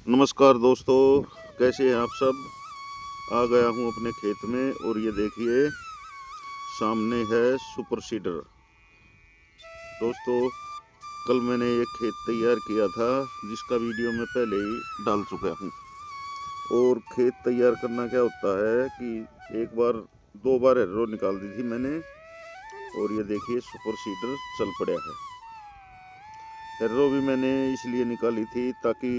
नमस्कार दोस्तों, कैसे हैं आप सब। आ गया हूं अपने खेत में और ये देखिए सामने है सुपर सीडर। दोस्तों, कल मैंने एक खेत तैयार किया था जिसका वीडियो मैं पहले ही डाल चुका हूं। और खेत तैयार करना क्या होता है कि एक बार दो बार एर्रो निकाल दी थी मैंने। और ये देखिए सुपर सीडर चल पड़ा है। एर्रो भी मैंने इसलिए निकाली थी ताकि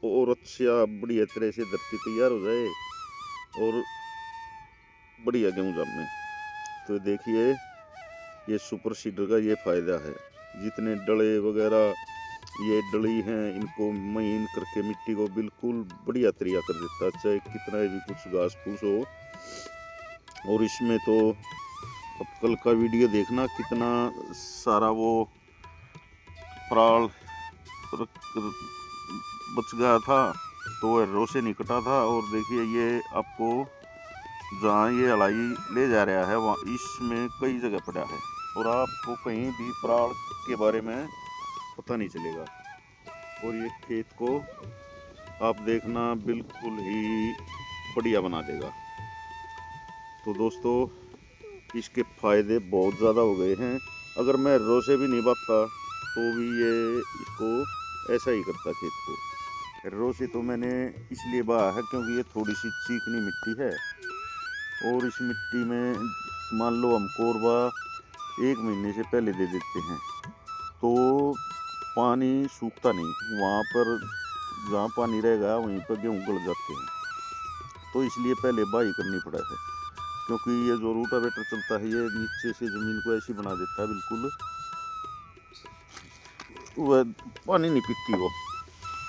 और अच्छा बढ़िया तरह से धरती तैयार हो जाए और बढ़िया गेहूँ जामे। तो देखिए ये सुपर सीडर का ये फायदा है, जितने डले वगैरह ये डली हैं इनको महीन करके मिट्टी को बिल्कुल बढ़िया तैयार कर देता है, चाहे कितना भी कुछ घास फूस हो। और इसमें तो अब कल का वीडियो देखना कितना सारा वो पराल बच गया था, तो एर्रो से नहीं कटा था। और देखिए ये आपको जहाँ ये हलाई ले जा रहा है वहाँ इसमें कई जगह पड़ा है और आपको कहीं भी पराल के बारे में पता नहीं चलेगा। और ये खेत को आप देखना बिल्कुल ही बढ़िया बना देगा। तो दोस्तों, इसके फायदे बहुत ज़्यादा हो गए हैं। अगर मैं एर्रो से भी नहीं बांधता तो भी ये इसको ऐसा ही करता खेत को। एर्रो से तो मैंने इसलिए बाहा है क्योंकि ये थोड़ी सी चिकनी मिट्टी है और इस मिट्टी में मान लो हम कोरबा 1 महीने से पहले दे देते हैं तो पानी सूखता नहीं, वहाँ पर जहाँ पानी रहेगा वहीं पर गेहूँ गल जाते हैं। तो इसलिए पहले बाई करनी पड़ा है, क्योंकि ये जो रोटावेटर चलता है ये नीचे से ज़मीन को ऐसी बना देता है बिल्कुल वह पानी नहीं पीती वो।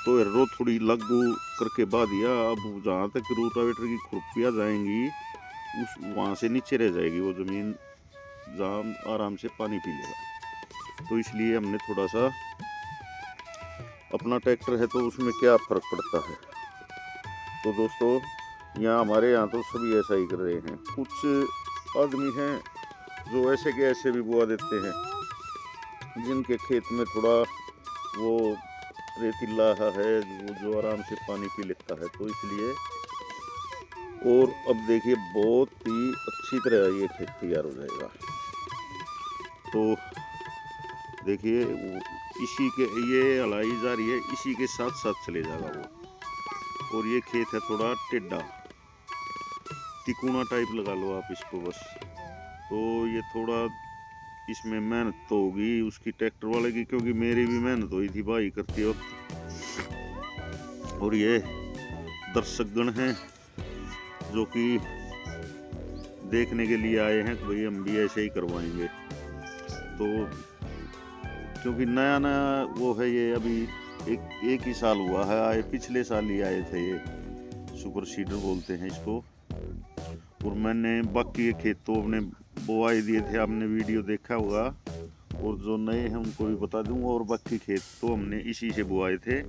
तो एर्रो थोड़ी लागू करके बा दिया। अब जहाँ तक रोटावेटर की खुरपियाँ जाएंगी उस वहाँ से नीचे रह जाएगी वो ज़मीन, जहाँ आराम से पानी पी लेगा। तो इसलिए हमने थोड़ा सा, अपना ट्रैक्टर है तो उसमें क्या फ़र्क पड़ता है। तो दोस्तों, यहाँ हमारे यहाँ तो सभी ऐसा ही कर रहे हैं। कुछ आदमी हैं जो ऐसे के ऐसे भी बुआ देते हैं, जिनके खेत में थोड़ा वो रेतीला है जो आराम से पानी पी लेता है। तो इसलिए, और अब देखिए बहुत ही अच्छी तरह ये खेत तैयार हो जाएगा। तो देखिए इसी के ये हलाई जा रही है, इसी के साथ साथ चले जाएगा वो। और ये खेत है थोड़ा टेढ़ा, तिकोना टाइप लगा लो आप इसको बस। तो ये थोड़ा इसमें मेहनत तो होगी उसकी ट्रैक्टर वाले की, क्योंकि मेरी भी मेहनत हुई थी भाई करते वक्त। और ये दर्शकगण हैं जो कि देखने के लिए आए हैं, भाई हम भी ऐसे ही करवाएंगे। तो क्योंकि नया नया वो है ये, अभी एक ही साल हुआ है, आए पिछले साल ही आए थे ये, सुपर सीडर बोलते हैं इसको। और मैंने बाकी के खेत तो अपने बोआई दिए थे, आपने वीडियो देखा होगा। और जो नए हैं उनको भी बता दूंगा। और बाकी खेत तो हमने इसी से बोआए थे।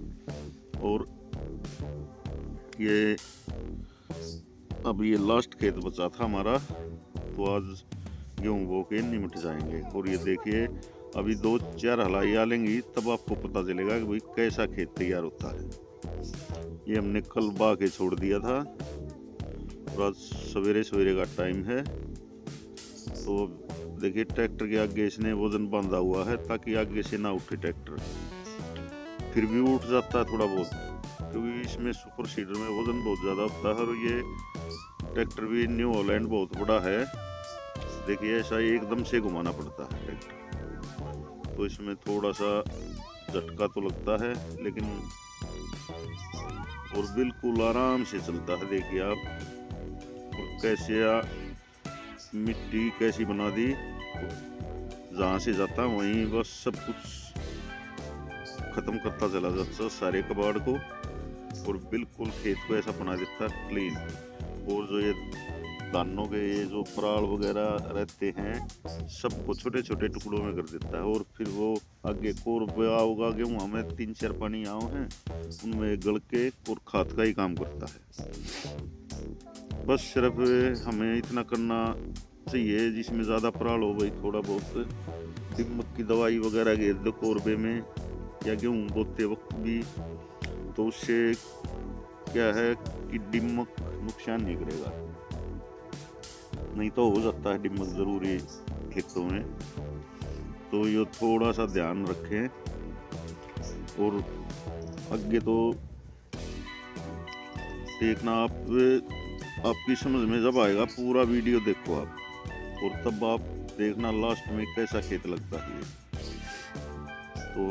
और ये अब ये लास्ट खेत बचा था हमारा, तो आज गेहूँ बो के निमट जाएंगे। और ये देखिए अभी 2-4 हलाई आ लेंगी तब आपको पता चलेगा कि भाई कैसा खेत तैयार होता है। ये हमने कल बा के छोड़ दिया था और आज सवेरे सवेरे का टाइम है। तो देखिए ट्रैक्टर के आगे इसने वजन बांधा हुआ है ताकि आगे से ना उठे ट्रैक्टर, फिर भी उठ जाता है थोड़ा बहुत, क्योंकि इसमें सुपर सीडर में वजन बहुत ज़्यादा होता है। और ये ट्रैक्टर भी न्यू हॉलैंड बहुत बड़ा है, देखिए ऐसा एकदम से घुमाना पड़ता है ट्रैक्टर। तो इसमें थोड़ा सा झटका तो लगता है, लेकिन और बिल्कुल आराम से चलता है। देखिए आप, और कैसे मिट्टी कैसी बना दी, जहाँ से जाता वहीं बस सब कुछ ख़त्म करता चला जाता सारे कबाड़ को, और बिल्कुल खेत को ऐसा बना देता क्लीन। और जो ये दानों के ये जो पराल वगैरह रहते हैं सबको छोटे छोटे टुकड़ों में कर देता है। और फिर वो आगे कोरबा होगा गेहूँ हमें 3-4 पानी आओ हैं उनमें गल के और खाद का ही काम करता है। बस सिर्फ हमें इतना करना चाहिए, जिसमें ज़्यादा पराल हो गई थोड़ा बहुत दिमक की दवाई वगैरह घेर दो कोरबे में, या गेहूँ बोते वक्त भी तो उससे क्या है कि दिमाग नुकसान नहीं करेगा, नहीं तो हो जाता है दिमाग ज़रूरी खेतों में। तो ये थोड़ा सा ध्यान रखें। और आगे तो देखना आप, आपकी समझ में जब आएगा पूरा वीडियो देखो आप, और तब आप देखना लास्ट में कैसा खेत लगता है। तो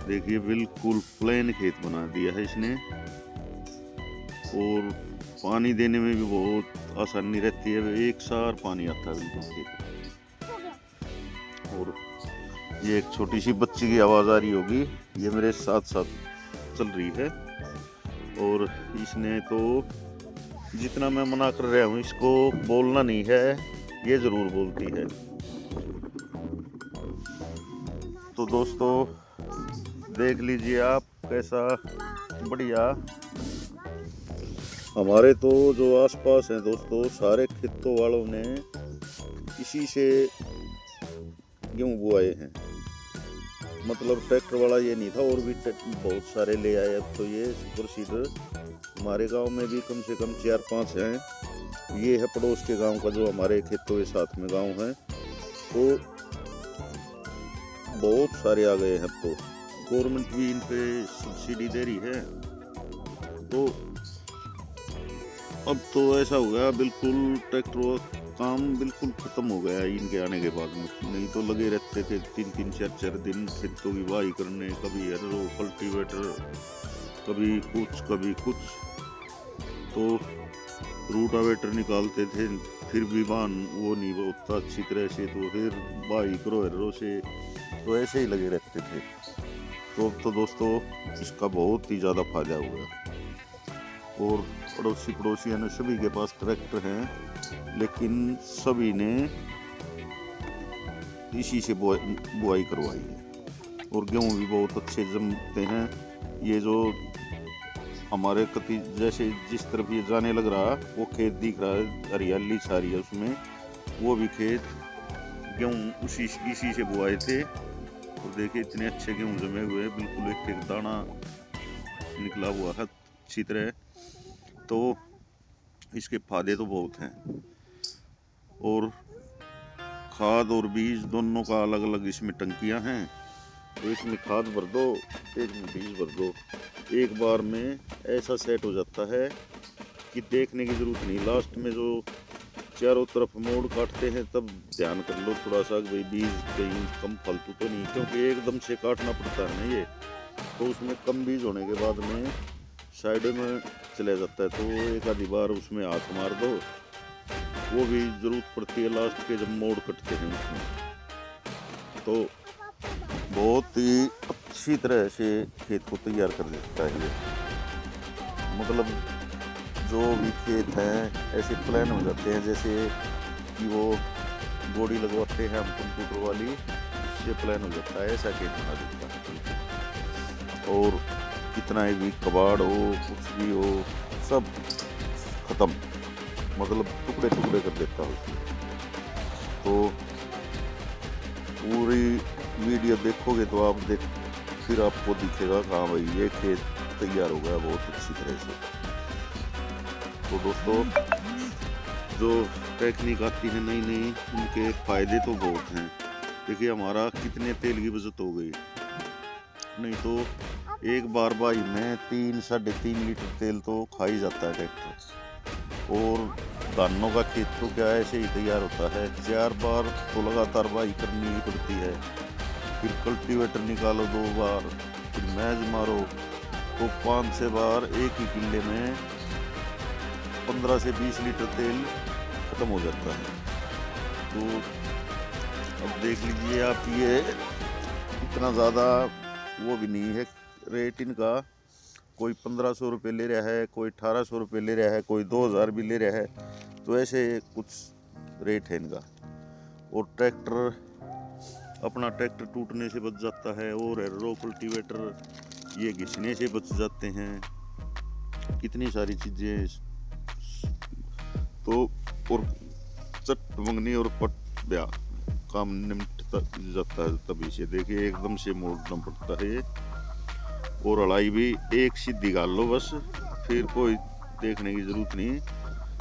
देखिए बिल्कुल प्लेन खेत बना दिया है इसने, और पानी देने में भी बहुत आसानी रहती है, एक सार पानी आता है बिल्कुल खेत। और ये एक छोटी सी बच्ची की आवाज़ आ रही होगी, ये मेरे साथ साथ चल रही है। और इसने तो जितना मैं मना कर रहा हूँ इसको बोलना नहीं है, ये ज़रूर बोलती है। तो दोस्तों देख लीजिए आप कैसा बढ़िया। हमारे तो जो आसपास हैं दोस्तों, सारे खेतों वालों ने इसी से गेहूँ बुआए हैं। मतलब ट्रैक्टर वाला ये नहीं था, और भी बहुत सारे ले आए। अब तो ये सुपर सीडर हमारे गांव में भी कम से कम 4-5 हैं। ये है पड़ोस के गांव का, जो हमारे खेतों के साथ में गांव है। तो बहुत सारे आ गए हैं। अब तो गवर्नमेंट भी इन पे सब्सिडी दे रही है। तो अब तो ऐसा हो गया बिल्कुल, ट्रैक्टर काम बिल्कुल खत्म हो गया है इनके आने के बाद में। नहीं तो लगे रहते थे 3-3, 4-4 दिन खेतों की वाही करने, कभी हरो कल्टीवेटर, कभी कुछ। तो रूटावेटर निकालते थे, फिर भी वाहन वो नहीं होता अच्छी तरह से, तो फिर वाही करो हरो से, तो ऐसे ही लगे रहते थे। तो अब तो दोस्तों इसका बहुत ही ज़्यादा फायदा हुआ। और पड़ोसियों ने सभी के पास ट्रैक्टर हैं, लेकिन सभी ने इसी से बुआई करवाई है। और गेहूँ भी बहुत अच्छे जमते हैं। ये जो हमारे कति जैसे जिस तरफ ये जाने लग रहा, वो खेत दिख रहा है, हरियाली सारी है उसमें, वो भी खेत गेहूँ इसी से बुआए थे। और देखिए इतने अच्छे गेहूँ जमे हुए हैं, बिल्कुल एक दाना निकला हुआ है अच्छी तरह। तो इसके फायदे तो बहुत हैं। और खाद और बीज दोनों का अलग अलग इसमें टंकियां हैं। तो इसमें खाद भर दो, एक में बीज भर दो, एक बार में ऐसा सेट हो जाता है कि देखने की जरूरत नहीं। लास्ट में जो चारों तरफ मोड़ काटते हैं तब ध्यान कर लो थोड़ा सा, भाई बीज कहीं कम फालतू तो नहीं, क्योंकि एकदम से काटना पड़ता है ना ये। तो उसमें कम बीज होने के बाद में साइड में चले जाता है, तो एक आधी बार उसमें हाथ मार दो, वो भी ज़रूरत पड़ती है लास्ट के जब मोड़ कटते हैं उसमें। तो बहुत ही अच्छी तरह से खेत को तैयार कर देता है ये। मतलब जो भी खेत हैं ऐसे प्लान हो जाते हैं, जैसे कि वो बॉडी लगवाते हैं हम कंप्यूटर वाली, उससे प्लान हो जाता है, ऐसा खेत बना देता है। और कितना भी कबाड़ हो, कुछ भी हो, सब खत्म, मतलब टुकड़े टुकड़े कर देता है। तो पूरी वीडियो देखोगे तो आप फिर आपको दिखेगा हाँ भाई ये खेत तैयार हो गया बहुत अच्छी तरह से। तो दोस्तों जो टेक्निक आती है नई नई, उनके फायदे तो बहुत हैं। देखिए हमारा कितने तेल की बचत हो गई, नहीं तो एक बार बाई में 3-3.5 लीटर तेल तो खा ही जाता है ट्रैक्टर। और धानों का खेत तो क्या ऐसे ही तैयार होता है, 4 बार तो लगातार बाई करनी ही पड़ती है। फिर कल्टीवेटर निकालो 2 बार, फिर मैज मारो, तो 5-6 बार एक ही किले में 15 से 20 लीटर तेल खत्म हो जाता है। तो अब देख लीजिए आप, ये इतना ज़्यादा वो भी नहीं है रेट इनका। कोई 1500 रुपये ले रहा है, कोई 1800 रुपये ले रहा है, कोई 2000 भी ले रहा है। तो ऐसे कुछ रेट है इनका। और अपना ट्रैक्टर टूटने से बच जाता है, और रो कल्टीवेटर ये घिसने से बच जाते हैं, कितनी सारी चीज़ें। तो और चट मंगनी और पट ब्याह काम निपट जाता है तभी से। देखिए एकदम से मोड़ना पड़ता है और अड़ाई भी एक सीधी गाल लो बस, फिर कोई देखने की जरूरत नहीं।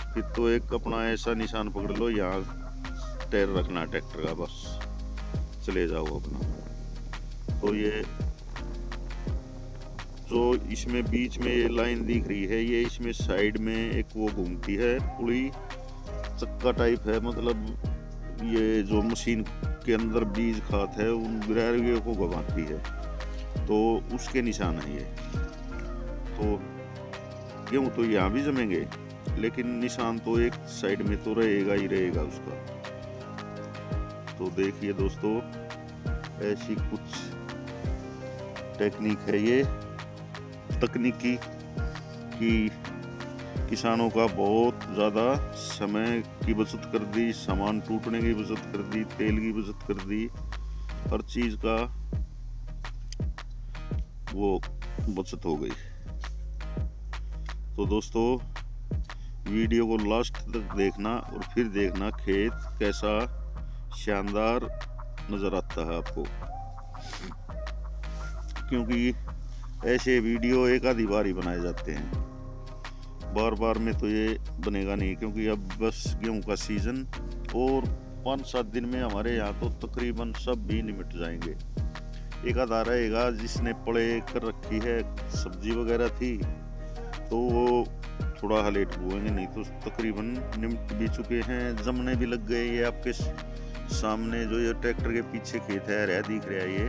फिर तो एक अपना ऐसा निशान पकड़ लो, यहाँ टायर रखना ट्रैक्टर का, बस चले जाओ अपना। तो ये जो इसमें बीच में ये लाइन दिख रही है, ये इसमें साइड में एक वो घूमती है पुली, चक्का टाइप है, मतलब ये जो मशीन के अंदर बीज खाद है उन गिरारियों को घुमाती है, तो उसके निशान है ये। तो गेहूँ तो यहाँ भी जमेंगे, लेकिन निशान तो एक साइड में तो रहेगा ही रहेगा उसका। तो देखिए दोस्तों, ऐसी कुछ टेक्निक है ये तकनीकी कि किसानों का बहुत ज़्यादा समय की बचत कर दी, सामान टूटने की बचत कर दी, तेल की बचत कर दी, हर चीज़ का वो बचत हो गई। तो दोस्तों, वीडियो को लास्ट तक देखना और फिर देखना खेत कैसा शानदार नज़र आता है आपको, क्योंकि ऐसे वीडियो एक आधी बार ही बनाए जाते हैं, बार बार में तो ये बनेगा नहीं, क्योंकि अब बस गेहूं का सीज़न और 5-7 दिन में हमारे यहाँ तो तकरीबन सब भी निमट जाएंगे। एक आधा रहेगा जिसने पड़े कर रखी है, सब्जी वगैरह थी तो वो थोड़ा लेट बोएंगे, नहीं तो तकरीबन निमट भी चुके हैं, जमने भी लग गए। ये आपके सामने जो ये ट्रैक्टर के पीछे खेत है रह दिख रहा है,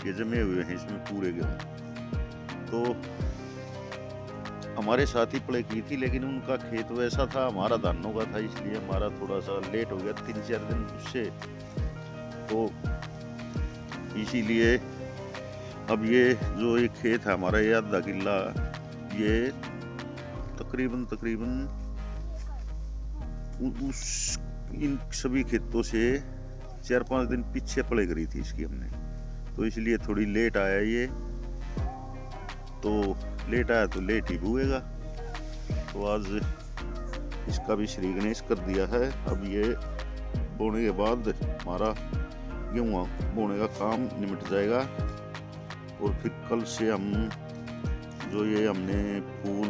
ये जमे हुए हैं इसमें पूरे गेहूं। तो हमारे साथ ही पड़े की थी, लेकिन उनका खेत वैसा था, हमारा धानों का था, इसलिए हमारा थोड़ा सा लेट हो गया 3-4 दिन उससे। तो इसीलिए अब ये जो एक खेत है हमारा, ये आधा किला, ये तकरीबन उस इन सभी खेतों से 4-5 दिन पीछे पड़े करी थी इसकी हमने, तो इसलिए थोड़ी लेट आया ये। तो लेट आया तो लेट ही बुएगा। तो आज इसका भी श्री गणेश कर दिया है। अब ये बोने के बाद हमारा गेहूँ बोने का काम निमट जाएगा, और फिर कल से हम जो ये हमने फूल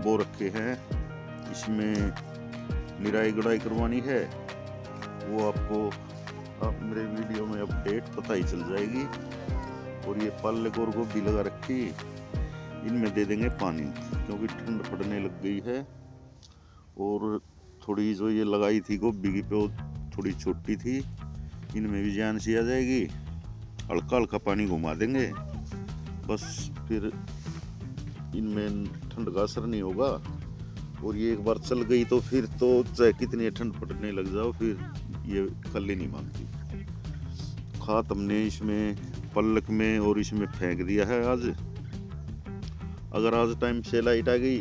बो रखे हैं, इसमें निराई गुड़ाई करवानी है, वो आपको मेरे वीडियो में अपडेट पता ही चल जाएगी। और ये पालक और गोभी लगा रखी, इनमें दे देंगे पानी, क्योंकि ठंड पड़ने लग गई है। और थोड़ी जो ये लगाई थी गोभी की पौध थोड़ी छोटी थी, इनमें भी जान सी आ जाएगी, हल्का हल्का पानी घुमा देंगे बस, फिर इनमें ठंड का असर नहीं होगा। और ये एक बार चल गई तो फिर तो चाहे कितनी ठंड पड़ने लग जाओ, फिर ये खल्ली नहीं मांगती। खाद हमने इसमें पलक में और इसमें फेंक दिया है आज। अगर आज टाइम से लाइट आ गई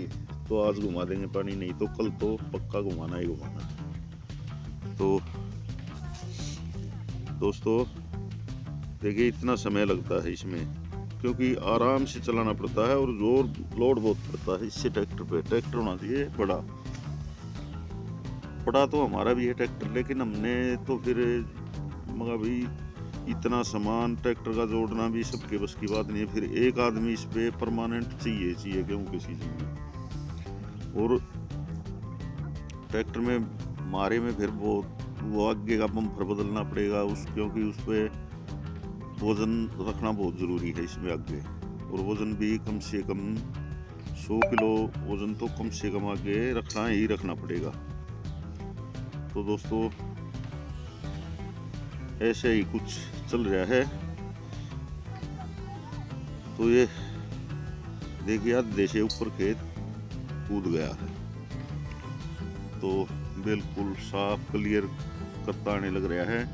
तो आज घुमा देंगे पानी, नहीं तो कल तो पक्का घुमाना ही घुमाना। तो दोस्तों देखिए, इतना समय लगता है इसमें, क्योंकि आराम से चलाना पड़ता है और जोर लोड बहुत पड़ता है इससे। ट्रैक्टर होना चाहिए बड़ा तो हमारा भी है ट्रैक्टर, लेकिन हमने तो फिर मगर भी इतना सामान ट्रैक्टर का जोड़ना भी सबके बस की बात नहीं है। फिर एक आदमी इस पे परमानेंट चाहिए गेहूं के सीजन में। और ट्रैक्टर में मारे में फिर वो आगे का बम्पर बदलना पड़ेगा क्योंकि उस पे वजन रखना बहुत ज़रूरी है इसमें आगे, और वजन भी कम से कम 100 किलो वजन तो कम से कम आगे रखना पड़ेगा। तो दोस्तों ऐसे ही कुछ चल रहा है। तो ये देखिए, आधे से ऊपर खेत कूद गया है, तो बिल्कुल साफ क्लियर करता आने लग रहा है।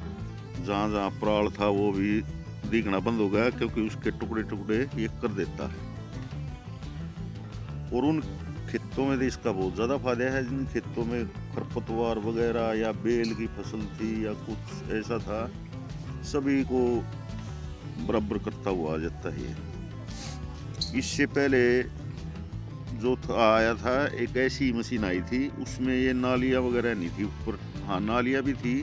जहाँ जहाँ पराल था वो भी दिखना बंद हो गया, क्योंकि उसके टुकड़े ये कर देता है। और उन खेतों में तो इसका बहुत ज़्यादा फायदा है जिन खेतों में खरपतवार वगैरह या बेल की फसल थी या कुछ ऐसा था, सभी को बराबर करता हुआ आ जाता है। इससे पहले जो आया था एक ऐसी मशीन आई थी, उसमें ये नालियाँ वगैरह नहीं थी ऊपर। हाँ, नालियाँ भी थी,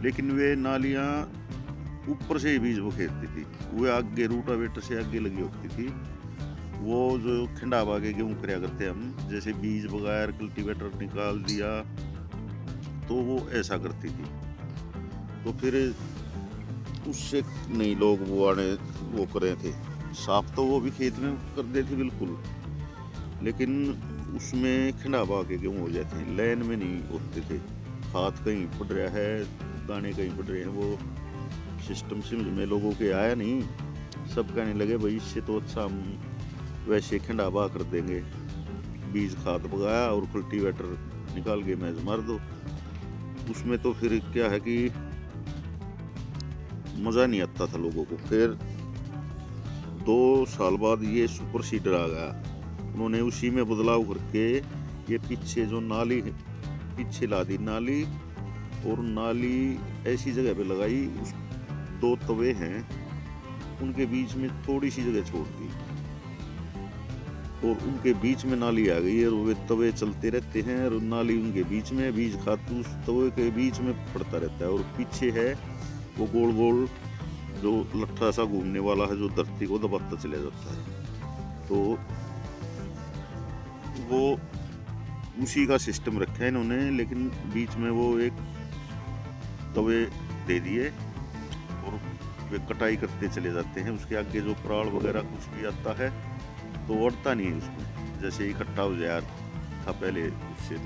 लेकिन वे नालियाँ ऊपर से ही बीज वो खेदती थी। वो आगे रूटावेटर से आगे लगी होती थी। वो जो खिंडावा के गेहूँ कराया करते हम, जैसे बीज बगैर कल्टीवेटर निकाल दिया, तो वो ऐसा करती थी। तो फिर उससे नहीं लोग वो आने वो करे थे। साफ तो वो भी खेत में कर देते बिल्कुल, लेकिन उसमें खिंडावा के गेहूँ हो जाते हैं, लाइन में नहीं होते थे। खाद कहीं पड़ रहा है, दाने कहीं पड़ रहे हैं, वो सिस्टम समझ में लोगों के आया नहीं। सब कहने लगे भाई इससे तो अच्छा हम वैसे खिंडावा कर देंगे, बीज खाद पकाया और कल्टीवेटर निकाल के मैज मार दो। उसमें तो फिर क्या है कि मज़ा नहीं आता था लोगों को। फिर 2 साल बाद ये सुपर सीडर आ गया, उन्होंने उसी में बदलाव करके ये पीछे जो नाली पीछे ला दी नाली, और नाली ऐसी जगह पे लगाई, उस 2 तवे हैं उनके बीच में थोड़ी सी जगह छोड़ दी, और उनके बीच में नाली आ गई है, और वे तवे चलते रहते हैं और नाली उनके बीच में, बीज खातू उस तवे के बीच में पड़ता रहता है। और पीछे है वो गोल गोल जो लट्ठा सा घूमने वाला है, जो धरती को दबाता चला जाता है। तो वो उसी का सिस्टम रखा है इन्होंने, लेकिन बीच में वो एक तवे दे दिए और वे कटाई करते चले जाते हैं। उसके आगे जो पराल वगैरह कुछ भी आता है तो अड़ता नहीं है उसमें, जैसे इकट्ठा हो जाया था पहले उससे,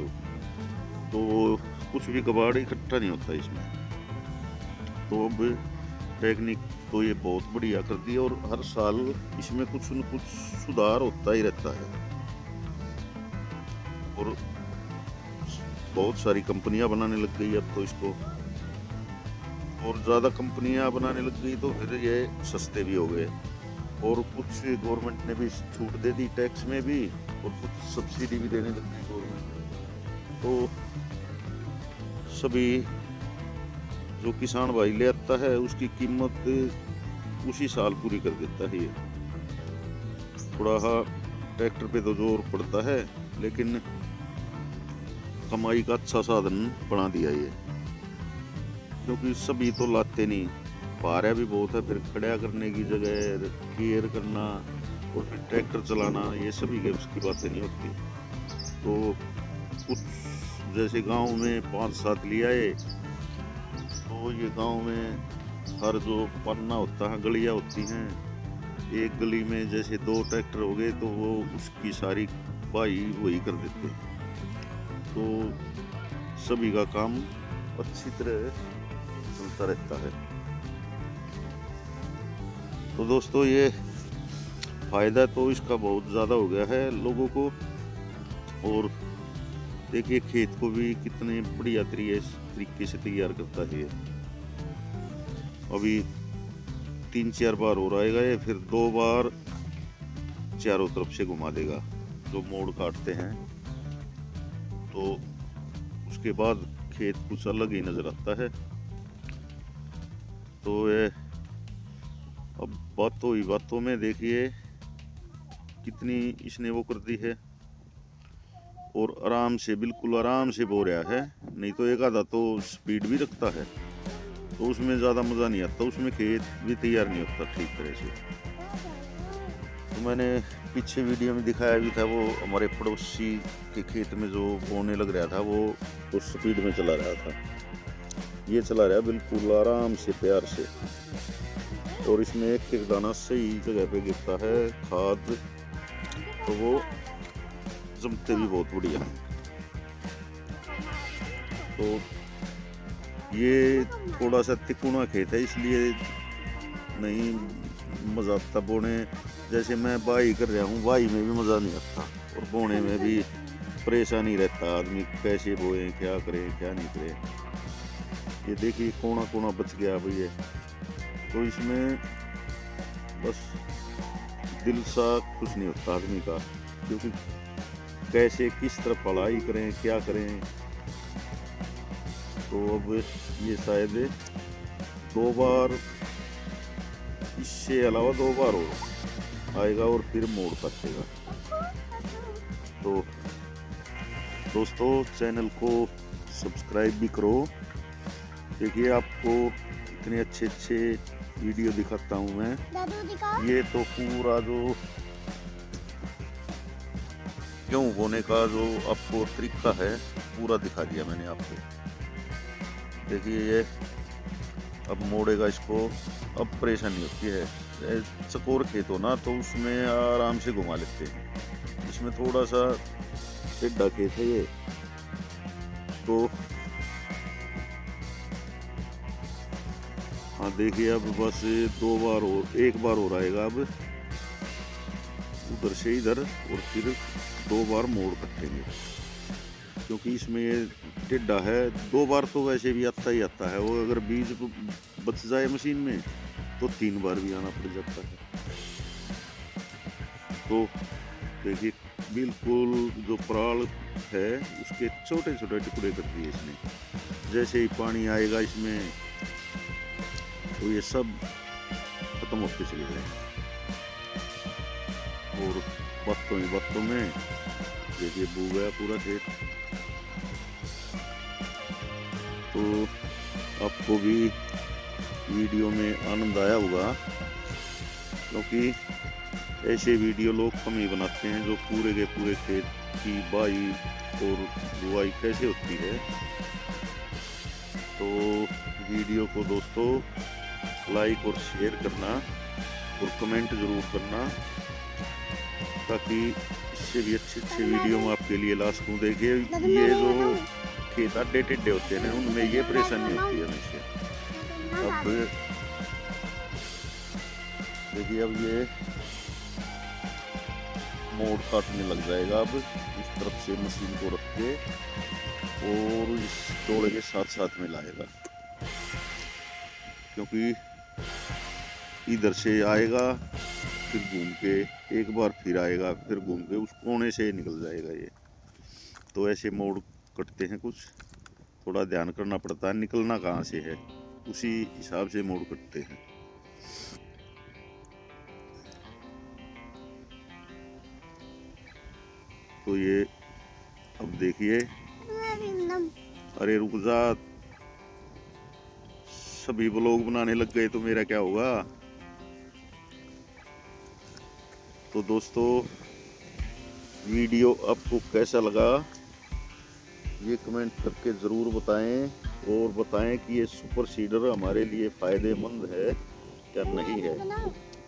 तो कुछ भी कबाड़ इकट्ठा नहीं होता इसमें। तो अब टेक्निक तो ये बहुत बढ़िया कर दी, और हर साल इसमें कुछ न कुछ सुधार होता ही रहता है। और बहुत सारी कंपनियां बनाने लग गई अब तो इसको, और ज़्यादा कंपनियां बनाने लग गई तो फिर ये सस्ते भी हो गए। और कुछ गवर्नमेंट ने भी छूट दे दी टैक्स में भी, और कुछ सब्सिडी भी देने लग गई गवर्नमेंट। तो सभी जो किसान भाई ले आता है उसकी कीमत उसी साल पूरी कर देता है। ये थोड़ा ट्रैक्टर पे तो जोर पड़ता है, लेकिन कमाई का अच्छा साधन बना दिया ये, क्योंकि सभी तो लाते नहीं, भाड़ा भी बहुत है, फिर खड़ा करने की जगह केयर करना और फिर ट्रैक्टर चलाना, ये सभी के उसकी बातें नहीं होती। तो कुछ जैसे गांव में 5-7 ले आए, तो ये गांव में हर जो पन्ना होता है, गलियां होती हैं, एक गली में जैसे 2 ट्रैक्टर हो गए तो वो उसकी सारी बाई वही कर देते, तो सभी का काम अच्छी तरह चलता रहता है। तो दोस्तों ये फ़ायदा तो इसका बहुत ज़्यादा हो गया है लोगों को। और देखिए खेत को भी कितने बढ़िया तरीके से तैयार करता है ये। अभी 3-4 बार हो रहेगा ये, फिर 2 बार चारों तरफ से घुमा देगा जो मोड़ काटते हैं, तो उसके बाद खेत कुछ अलग ही नज़र आता है। तो ये अब बातों में देखिए कितनी इसने वो कर दी है, और आराम से बिल्कुल आराम से बो रहा है। नहीं तो एक आधा तो स्पीड भी रखता है, तो उसमें ज़्यादा मज़ा नहीं आता, उसमें खेत भी तैयार नहीं होता ठीक तरह से। तो मैंने पीछे वीडियो में दिखाया भी था, वो हमारे पड़ोसी के खेत में जो बोने लग रहा था वो उस स्पीड में चला रहा था, ये चला रहा बिल्कुल आराम से प्यार से। और इसमें एक दाना सही जगह पे गिरता है खाद, तो वो जमते भी बहुत बढ़िया। तो ये थोड़ा सा तिकोना खेत है, इसलिए नहीं मज़ा आता बोने। जैसे मैं बाई कर रहा हूँ, बाई में भी मज़ा नहीं आता, और बोने में भी परेशानी रहता आदमी, कैसे बोए, क्या करे क्या नहीं करे। ये देखिए कोना कोना बच गया भैया, तो इसमें बस दिल सा कुछ नहीं होता आदमी का, क्योंकि कैसे किस तरह पढ़ाई करें क्या करें। तो अब ये शायद 2 बार, इससे अलावा 2 बार हो आएगा और फिर मोड़ काटेगा। तो दोस्तों चैनल को सब्सक्राइब भी करो, देखिए आपको इतने अच्छे वीडियो दिखाता हूँ मैं। दादू दिखाओ। ये तो पूरा जो गेहूं बोने का जो आपको तरीका है पूरा दिखा दिया मैंने आपको। देखिए ये अब मोड़ेगा इसको, अब परेशानी होती है। चकोर खेत हो ना तो उसमें आराम से घुमा लेते हैं, इसमें थोड़ा सा टेढ़ा खेत है ये तो। हाँ देखिए अब बस एक बार हो रहेगा अब उधर से इधर, और फिर 2 बार मोड़ कटेंगे क्योंकि इसमें ये टेढ़ा है। 2 बार तो वैसे भी आता ही आता है, वो अगर बीज बच जाए मशीन में तो 3 बार भी आना पड़ जाता है। तो देखिए बिल्कुल जो पराल है उसके छोटे छोटे टुकड़े कर दिए इसने। जैसे ही पानी आएगा इसमें तो ये सब खत्म होते चले जाएंगे, और बातों में देखिए बू गया पूरा खेत। तो आपको भी वीडियो में आनंद आया होगा, क्योंकि ऐसे वीडियो लोग कम ही बनाते हैं जो पूरे के पूरे खेत की बाई और बुआई कैसे होती है। तो वीडियो को दोस्तों लाइक और शेयर करना और कमेंट ज़रूर करना, ताकि इससे भी अच्छे वीडियो में आपके लिए ला सकूँ। देखिए ये जो खेत अड्डे टेढ़े होते हैं उनमें ये परेशानी होती है हमेशा। अब देखिए अब ये मोड़ काटने लग जाएगा। अब इस तरफ से मशीन को रख के और इस डोले के साथ साथ में लाएगा, क्योंकि इधर से आएगा फिर घूम के एक बार फिर आएगा, फिर घूम के उस कोने से निकल जाएगा ये। तो ऐसे मोड़ कटते हैं, कुछ थोड़ा ध्यान करना पड़ता है निकलना कहाँ से है, उसी हिसाब से मोड़ कटते हैं। तो ये अब देखिए, अरे रुक जा, सभी ब्लॉग बनाने लग गए तो मेरा क्या होगा। तो दोस्तों वीडियो आपको कैसा लगा ये कमेंट करके ज़रूर बताएं, और बताएं कि ये सुपर सीडर हमारे लिए फ़ायदेमंद है क्या नहीं है।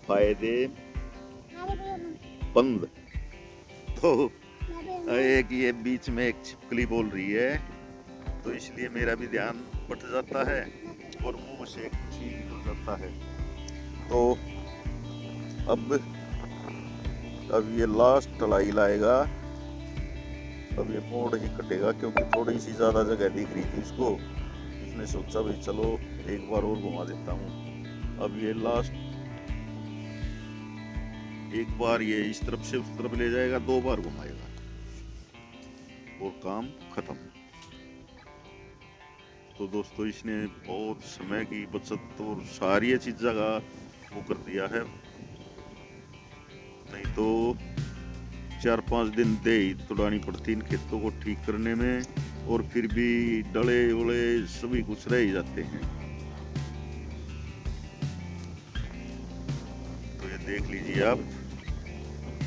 फ़ायदेमंद तो एक ये बीच में एक छिपकली बोल रही है तो इसलिए मेरा भी ध्यान बट जाता है और मुंह से कुछ ही निकल जाता है। तो अब ये लास्ट ढलाई लाएगा, अब ये मोड़ ही कटेगा, क्योंकि थोड़ी सी ज़्यादा जगह दिख रही थी इसको। इसने सोचा भाई चलो एक बार और घुमा देता हूँ। अब ये लास्ट एक बार ये इस तरफ से उस तरफ ले जाएगा, 2 बार घुमाएगा और काम खत्म। तो दोस्तों इसने बहुत समय की बचत और सारी चीज़ों का वो कर दिया है, नहीं तो 4-5 दिन दे ही तुड़ानी पड़ती इन खेतों को ठीक करने में, और फिर भी डले वले सभी कुछ रह ही जाते हैं। तो ये देख लीजिए आप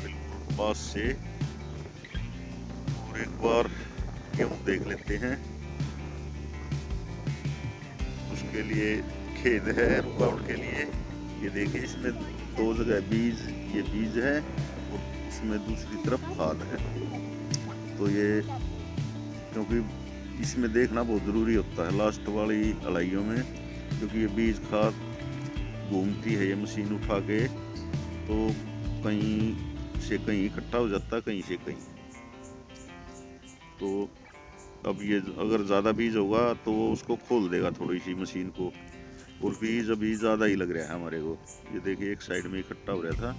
बिल्कुल पास से, और एक बार गेहूं देख लेते हैं। उसके लिए खेद है रुकावट के लिए। ये देखिए इसमें 2 जगह बीज, ये बीज है और इसमें दूसरी तरफ खाद है। तो ये क्योंकि इसमें देखना बहुत ज़रूरी होता है लास्ट वाली अलाइयों में, क्योंकि ये बीज खाद घूमती है ये मशीन उठा के, तो कहीं से कहीं इकट्ठा हो जाता है, कहीं से कहीं। तो अब ये अगर ज़्यादा बीज होगा तो वो उसको खोल देगा थोड़ी सी मशीन को, और बीज अभी ज़्यादा ही लग रहा है हमारे को। ये देखिए एक साइड में इकट्ठा हो रहा था,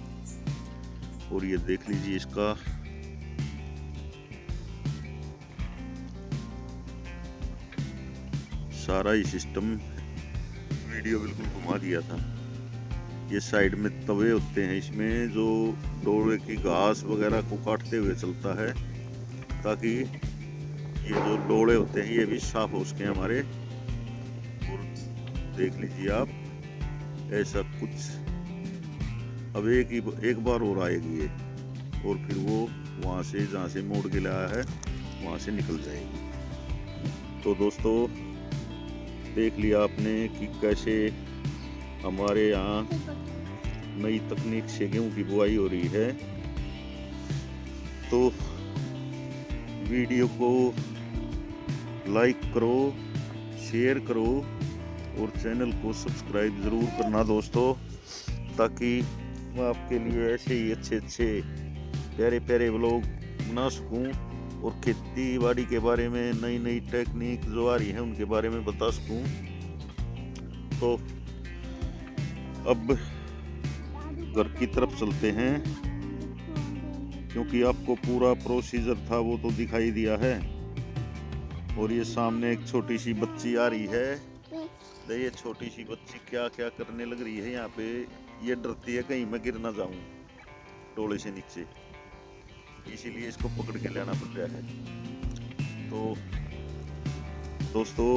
और ये देख लीजिए इसका सारा ही सिस्टम वीडियो बिल्कुल घुमा दिया था। ये साइड में तवे होते हैं इसमें जो डोरे की घास वगैरह को काटते हुए चलता है, ताकि ये जो डोले होते हैं ये भी साफ हो सके हमारे। और देख लीजिए आप ऐसा कुछ। अब एक बार और आएगी ये, और फिर वो वहाँ से जहाँ से मोड़ के लाया है वहाँ से निकल जाएगी। तो दोस्तों देख लिया आपने कि कैसे हमारे यहाँ नई तकनीक से गेहूं की बुआई हो रही है। तो वीडियो को लाइक करो, शेयर करो और चैनल को सब्सक्राइब ज़रूर करना दोस्तों, ताकि मैं आपके लिए ऐसे ही अच्छे प्यारे प्यारे व्लॉग बना सकूं और खेती बाड़ी के बारे में नई नई टेक्निक जो आ रही है उनके बारे में बता सकूं। तो अब घर की तरफ चलते हैं, क्योंकि आपको पूरा प्रोसीजर था वो तो दिखाई दिया है। और ये सामने एक छोटी सी बच्ची आ रही है, ये छोटी सी बच्ची क्या क्या करने लग रही है यहाँ पे। ये डरती है कहीं मैं गिर ना जाऊं टोले से नीचे, इसीलिए इसको पकड़ के लाना पड़ रहा है। तो दोस्तों